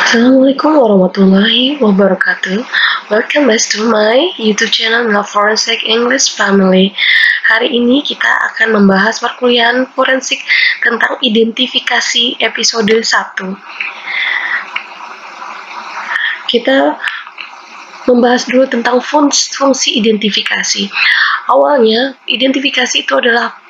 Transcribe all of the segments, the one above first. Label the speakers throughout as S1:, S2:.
S1: Assalamualaikum warahmatullahi wabarakatuh. Welcome back to my YouTube channel The Forensic English Family. Hari ini kita akan membahas perkuliahan forensik tentang identifikasi episode 1. Kita membahas dulu tentang fungsi identifikasi. Awalnya, identifikasi itu adalah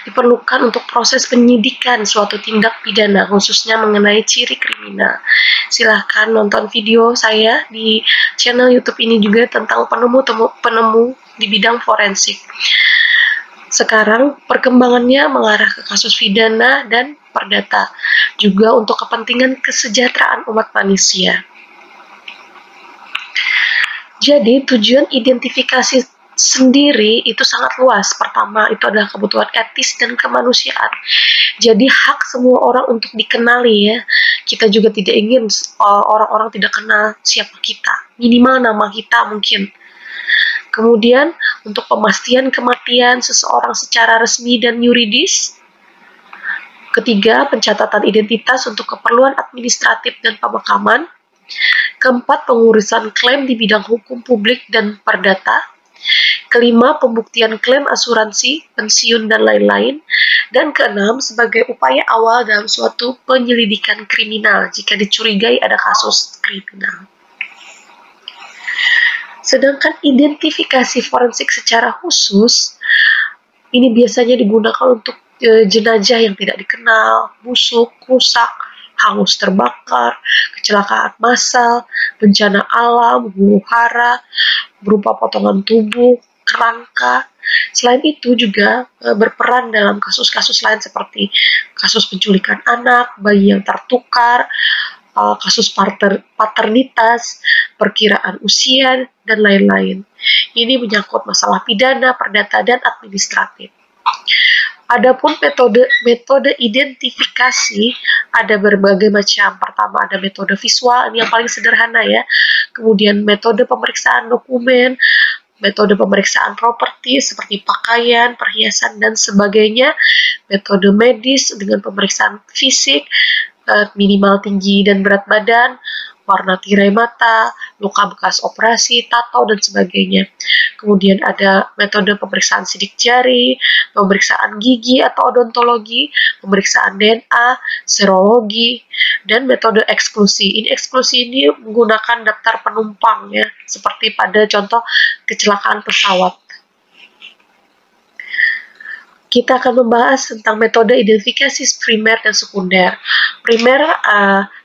S1: diperlukan untuk proses penyidikan suatu tindak pidana, khususnya mengenai ciri kriminal. Silahkan nonton video saya di channel YouTube ini juga tentang penemu di bidang forensik. Sekarang perkembangannya mengarah ke kasus pidana dan perdata, juga untuk kepentingan kesejahteraan umat manusia. Jadi tujuan identifikasi sendiri itu sangat luas. Pertama, itu adalah kebutuhan etis dan kemanusiaan. Jadi hak semua orang untuk dikenali ya. Kita juga tidak ingin orang-orang tidak kenal siapa kita. Minimal nama kita mungkin. Kemudian, untuk pemastian kematian seseorang secara resmi dan yuridis. Ketiga, pencatatan identitas untuk keperluan administratif dan pemakaman. Keempat, pengurusan klaim di bidang hukum publik dan perdata. Kelima, pembuktian klaim asuransi, pensiun, dan lain-lain. Dan keenam, sebagai upaya awal dalam suatu penyelidikan kriminal jika dicurigai ada kasus kriminal. Sedangkan identifikasi forensik secara khusus, ini biasanya digunakan untuk jenazah yang tidak dikenal, busuk, rusak, hangus terbakar, kecelakaan massal, bencana alam, huru-hara, berupa potongan tubuh, kerangka. Selain itu juga berperan dalam kasus-kasus lain seperti kasus penculikan anak, bayi yang tertukar, kasus paternitas, perkiraan usia, dan lain-lain. Ini menyangkut masalah pidana, perdata, dan administratif. Adapun metode identifikasi ada berbagai macam. Pertama ada metode visual, ini yang paling sederhana ya. Kemudian metode pemeriksaan dokumen, metode pemeriksaan properti seperti pakaian, perhiasan, dan sebagainya. Metode medis dengan pemeriksaan fisik, minimal tinggi dan berat badan, warna tirai mata, luka bekas operasi, tato, dan sebagainya. Kemudian ada metode pemeriksaan sidik jari, pemeriksaan gigi atau odontologi, pemeriksaan DNA, serologi, dan metode eksklusi. Eksklusi ini menggunakan daftar penumpang ya, seperti pada contoh kecelakaan pesawat. Kita akan membahas tentang metode identifikasi primer dan sekunder. Primer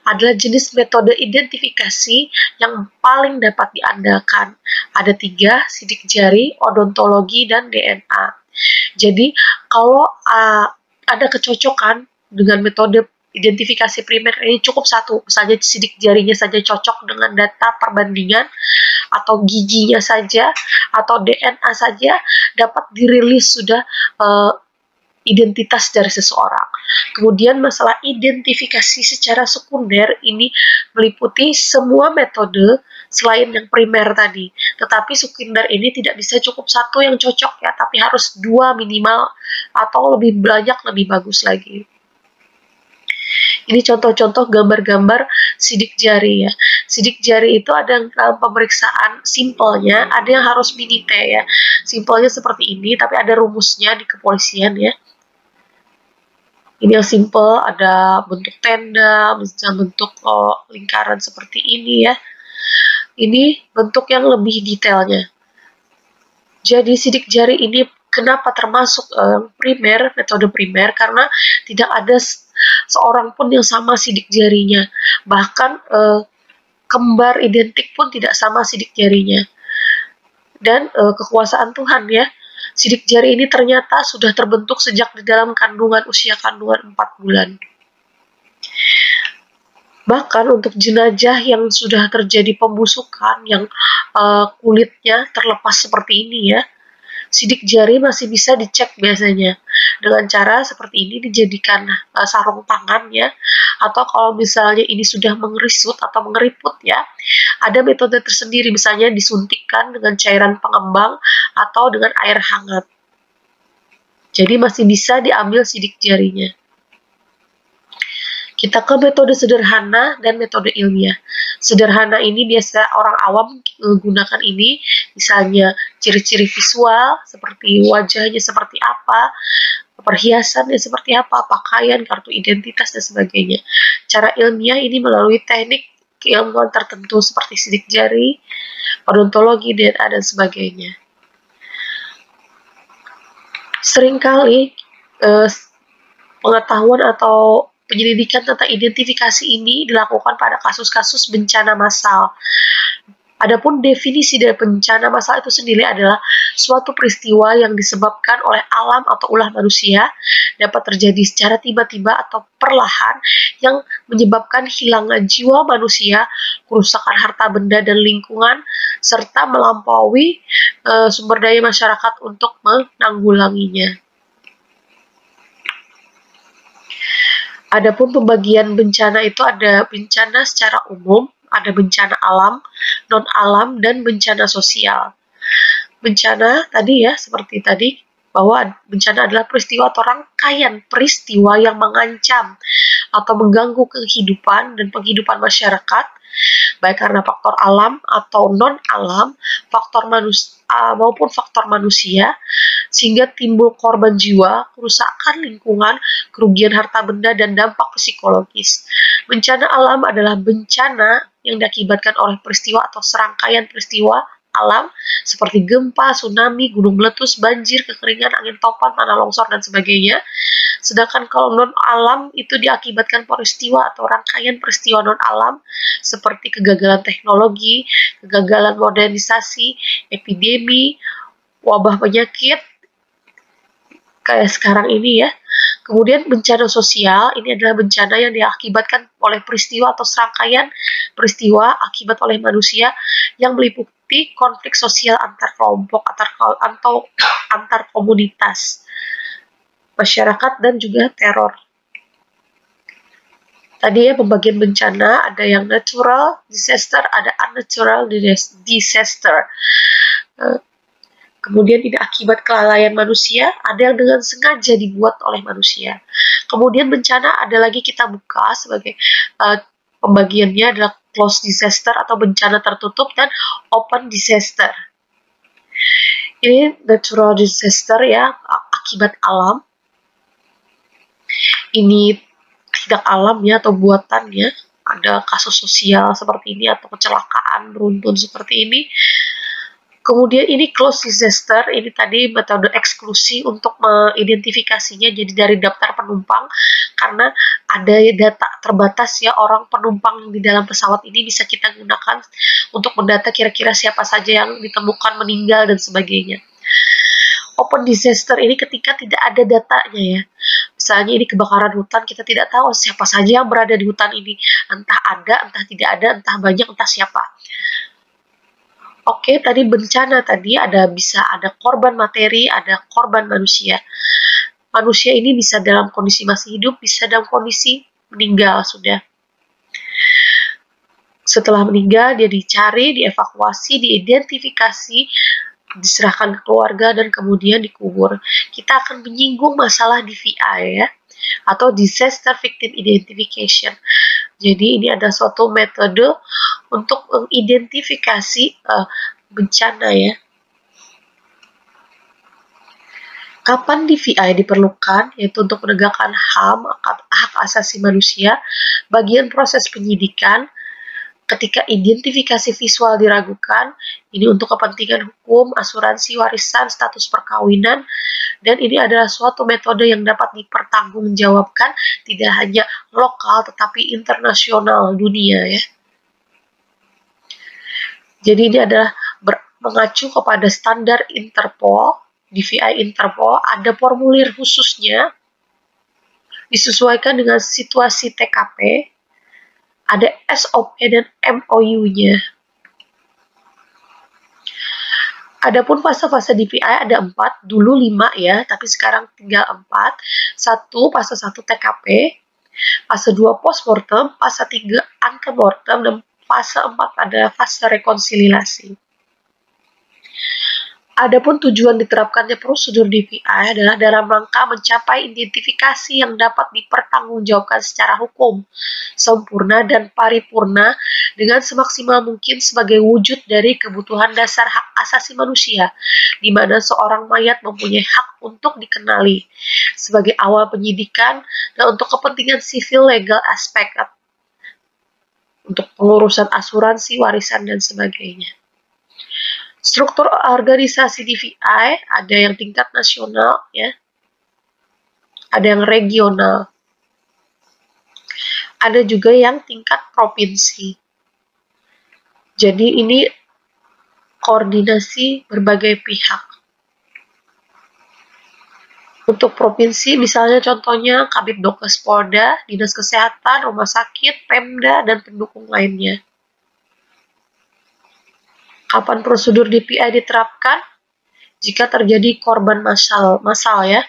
S1: adalah jenis metode identifikasi yang paling dapat diandalkan. Ada 3, sidik jari, odontologi, dan DNA. Jadi, kalau ada kecocokan dengan metode identifikasi primer ini cukup 1, misalnya sidik jarinya saja cocok dengan data perbandingan, atau giginya saja, atau DNA saja dapat dirilis sudah identitas dari seseorang. Kemudian masalah identifikasi secara sekunder ini meliputi semua metode selain yang primer tadi. Tetapi sekunder ini tidak bisa cukup 1 yang cocok ya, tapi harus 2 minimal atau lebih banyak lebih bagus lagi. Ini contoh-contoh gambar-gambar sidik jari ya. Sidik jari itu ada yang dalam pemeriksaan simpelnya, ada yang harus minite ya. Simpelnya seperti ini, tapi ada rumusnya di kepolisian ya. Ini yang simpel, ada bentuk tenda, bisa bentuk lingkaran seperti ini ya. Ini bentuk yang lebih detailnya. Jadi sidik jari ini kenapa termasuk primer, metode primer, karena tidak ada seorang pun yang sama sidik jarinya. Bahkan kembar identik pun tidak sama sidik jarinya. Dan kekuasaan Tuhan ya, sidik jari ini ternyata sudah terbentuk sejak di dalam usia kandungan 4 bulan. Bahkan untuk jenazah yang sudah terjadi pembusukan, yang kulitnya terlepas seperti ini ya, sidik jari masih bisa dicek biasanya dengan cara seperti ini, dijadikan sarung tangan ya, atau kalau misalnya ini sudah mengerisut atau mengeriput ya, ada metode tersendiri, misalnya disuntikkan dengan cairan pengembang atau dengan air hangat. Jadi masih bisa diambil sidik jarinya. Kita ke metode sederhana dan metode ilmiah. Sederhana ini biasa orang awam menggunakan ini, misalnya ciri-ciri visual, seperti wajahnya seperti apa, perhiasannya seperti apa, pakaian, kartu identitas, dan sebagainya. Cara ilmiah ini melalui teknik keilmuan tertentu seperti sidik jari, odontologi, DNA, dan sebagainya. Seringkali pengetahuan atau penyelidikan tentang identifikasi ini dilakukan pada kasus-kasus bencana massal. Adapun definisi dari bencana massal itu sendiri adalah suatu peristiwa yang disebabkan oleh alam atau ulah manusia, dapat terjadi secara tiba-tiba atau perlahan, yang menyebabkan hilangan jiwa manusia, kerusakan harta benda dan lingkungan, serta melampaui sumber daya masyarakat untuk menanggulanginya. Adapun pembagian bencana itu ada bencana secara umum, ada bencana alam, non-alam, dan bencana sosial. Bencana tadi ya, seperti tadi, bahwa bencana adalah peristiwa atau rangkaian peristiwa yang mengancam atau mengganggu kehidupan dan penghidupan masyarakat, baik karena faktor alam atau non-alam, faktor manusia maupun faktor manusia, sehingga timbul korban jiwa, kerusakan lingkungan, kerugian harta benda, dan dampak psikologis. Bencana alam adalah bencana yang diakibatkan oleh peristiwa atau serangkaian peristiwa alam seperti gempa, tsunami, gunung meletus, banjir, kekeringan, angin topan, tanah longsor, dan sebagainya. Sedangkan kalau non-alam itu diakibatkan peristiwa atau rangkaian peristiwa non-alam seperti kegagalan teknologi, kegagalan modernisasi, epidemi, wabah penyakit, kayak sekarang ini ya. Kemudian bencana sosial, ini adalah bencana yang diakibatkan oleh peristiwa atau serangkaian peristiwa akibat oleh manusia yang meliputi konflik sosial antar kelompok atau antar komunitas, masyarakat, dan juga teror. Tadi ya pembagian bencana, ada yang natural disaster, ada unnatural disaster. Kemudian ini akibat kelalaian manusia, ada yang dengan sengaja dibuat oleh manusia. Kemudian bencana ada lagi kita buka sebagai pembagiannya adalah closed disaster atau bencana tertutup dan open disaster. Ini natural disaster ya, akibat alam. Ini tidak alam ya atau buatannya, ada kasus sosial seperti ini atau kecelakaan beruntun seperti ini. Kemudian ini closed disaster, ini tadi metode eksklusi untuk mengidentifikasinya jadi dari daftar penumpang, karena ada data terbatas ya orang penumpang di dalam pesawat ini bisa kita gunakan untuk mendata kira-kira siapa saja yang ditemukan meninggal dan sebagainya. Open disaster ini ketika tidak ada datanya ya. Misalnya ini kebakaran hutan, kita tidak tahu siapa saja yang berada di hutan ini. Entah ada, entah tidak ada, entah banyak, entah siapa. Oke, tadi bencana tadi bisa ada korban materi, ada korban manusia. Manusia ini bisa dalam kondisi masih hidup, bisa dalam kondisi meninggal sudah. Setelah meninggal, dia dicari, dievakuasi, diidentifikasi, diserahkan ke keluarga, dan kemudian dikubur. Kita akan menyinggung masalah DVI ya, atau Disaster Victim Identification. Jadi ini ada suatu metode untuk mengidentifikasi bencana ya. Kapan DVI diperlukan? Yaitu untuk menegakkan HAM, hak asasi manusia, bagian proses penyidikan, ketika identifikasi visual diragukan, ini untuk kepentingan hukum, asuransi, warisan, status perkawinan, dan ini adalah suatu metode yang dapat dipertanggungjawabkan tidak hanya lokal tetapi internasional dunia ya. Jadi ini adalah mengacu kepada standar Interpol, DVI Interpol, ada formulir khususnya, disesuaikan dengan situasi TKP, ada SOP dan MOU-nya. Adapun fase-fase DVI ada 4, dulu 5 ya, tapi sekarang tinggal 4. 1, fase 1 TKP, fase 2 postmortem, fase 3 antemortem, dan fase 4 adalah fase rekonsiliasi. Adapun tujuan diterapkannya prosedur DPI adalah dalam rangka mencapai identifikasi yang dapat dipertanggungjawabkan secara hukum, sempurna dan paripurna dengan semaksimal mungkin sebagai wujud dari kebutuhan dasar hak asasi manusia, di mana seorang mayat mempunyai hak untuk dikenali sebagai awal penyidikan dan untuk kepentingan sivil legal aspek, untuk pengurusan asuransi, warisan, dan sebagainya. Struktur organisasi DVI ada yang tingkat nasional, ya, ada yang regional, ada juga yang tingkat provinsi. Jadi ini koordinasi berbagai pihak. Untuk provinsi, misalnya contohnya Kabid Dokes Polda, Dinas Kesehatan, Rumah Sakit, Pemda, dan pendukung lainnya. Kapan prosedur DPI diterapkan? Jika terjadi korban massal ya.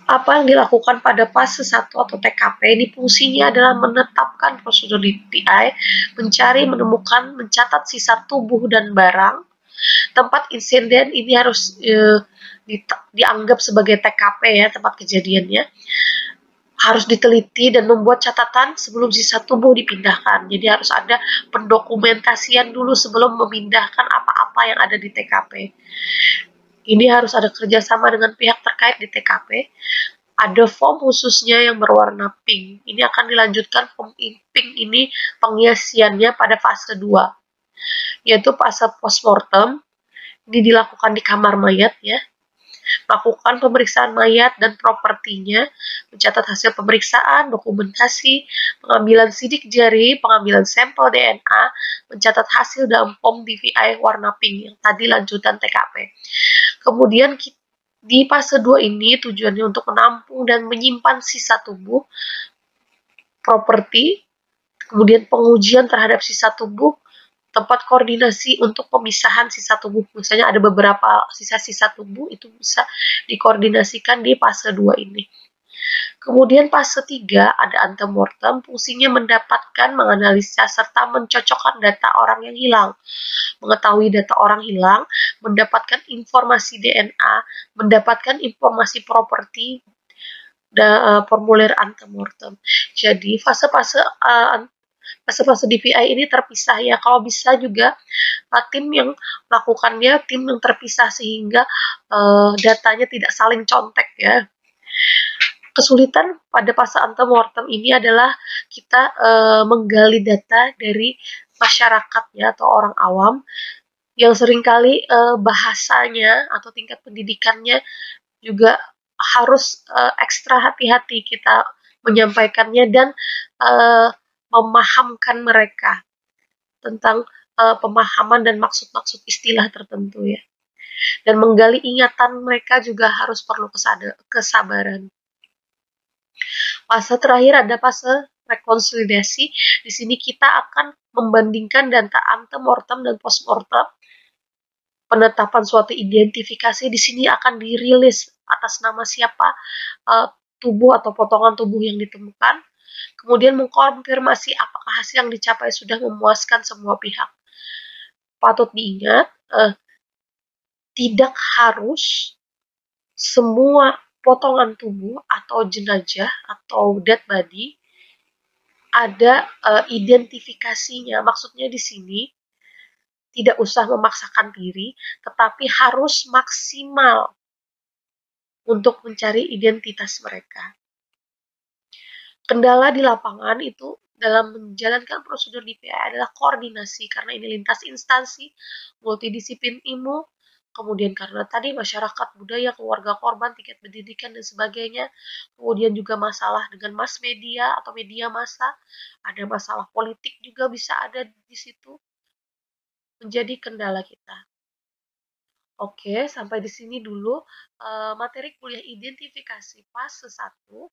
S1: Apa yang dilakukan pada fase 1 atau TKP ini fungsinya adalah menetapkan prosedur DPI, mencari, menemukan, mencatat sisa tubuh dan barang. Tempat insiden ini harus dianggap sebagai TKP, ya, tempat kejadiannya. Harus diteliti dan membuat catatan sebelum sisa tubuh dipindahkan. Jadi harus ada pendokumentasian dulu sebelum memindahkan apa-apa yang ada di TKP. Ini harus ada kerjasama dengan pihak terkait di TKP. Ada form khususnya yang berwarna pink. Ini akan dilanjutkan form pink ini pengisiannya pada fase 2, yaitu fase postmortem. Ini dilakukan di kamar mayat, ya. Melakukan pemeriksaan mayat dan propertinya, mencatat hasil pemeriksaan, dokumentasi, pengambilan sidik jari, pengambilan sampel DNA, mencatat hasil dalam form DVI warna pink yang tadi lanjutan TKP. Kemudian di fase 2 ini tujuannya untuk menampung dan menyimpan sisa tubuh, properti, kemudian pengujian terhadap sisa tubuh, tempat koordinasi untuk pemisahan sisa tubuh. Misalnya ada beberapa sisa-sisa tubuh, itu bisa dikoordinasikan di fase 2 ini. Kemudian fase 3 ada antemortem, fungsinya mendapatkan, menganalisa, serta mencocokkan data orang yang hilang. Mengetahui data orang hilang, mendapatkan informasi DNA, mendapatkan informasi properti, dan formulir antemortem. Jadi fase-fase DPI ini terpisah, ya. Kalau bisa juga tim yang melakukannya tim yang terpisah sehingga datanya tidak saling contek, ya. Kesulitan pada fase antemortem ini adalah kita menggali data dari masyarakat, ya, atau orang awam yang seringkali bahasanya atau tingkat pendidikannya juga harus ekstra hati-hati kita menyampaikannya dan memahamkan mereka tentang pemahaman dan maksud-maksud istilah tertentu, ya. Dan menggali ingatan mereka juga harus perlu kesabaran. Fase terakhir ada fase rekonsolidasi. Di sini kita akan membandingkan data antemortem dan postmortem. Penetapan suatu identifikasi di sini akan dirilis atas nama siapa tubuh atau potongan tubuh yang ditemukan. Kemudian mengkonfirmasi apakah hasil yang dicapai sudah memuaskan semua pihak. Patut diingat, tidak harus semua potongan tubuh atau jenazah atau dead body ada identifikasinya. Maksudnya di sini tidak usah memaksakan diri, tetapi harus maksimal untuk mencari identitas mereka. Kendala di lapangan itu dalam menjalankan prosedur DPI adalah koordinasi, karena ini lintas instansi, multidisiplin ilmu, kemudian karena tadi masyarakat, budaya, keluarga korban, tingkat pendidikan, dan sebagainya. Kemudian juga masalah dengan mass media atau media massa, ada masalah politik juga bisa ada di situ, menjadi kendala kita. Oke, sampai di sini dulu materi kuliah identifikasi fase 1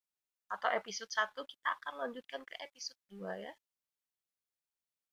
S1: atau episode 1. Kita akan lanjutkan ke episode 2, ya.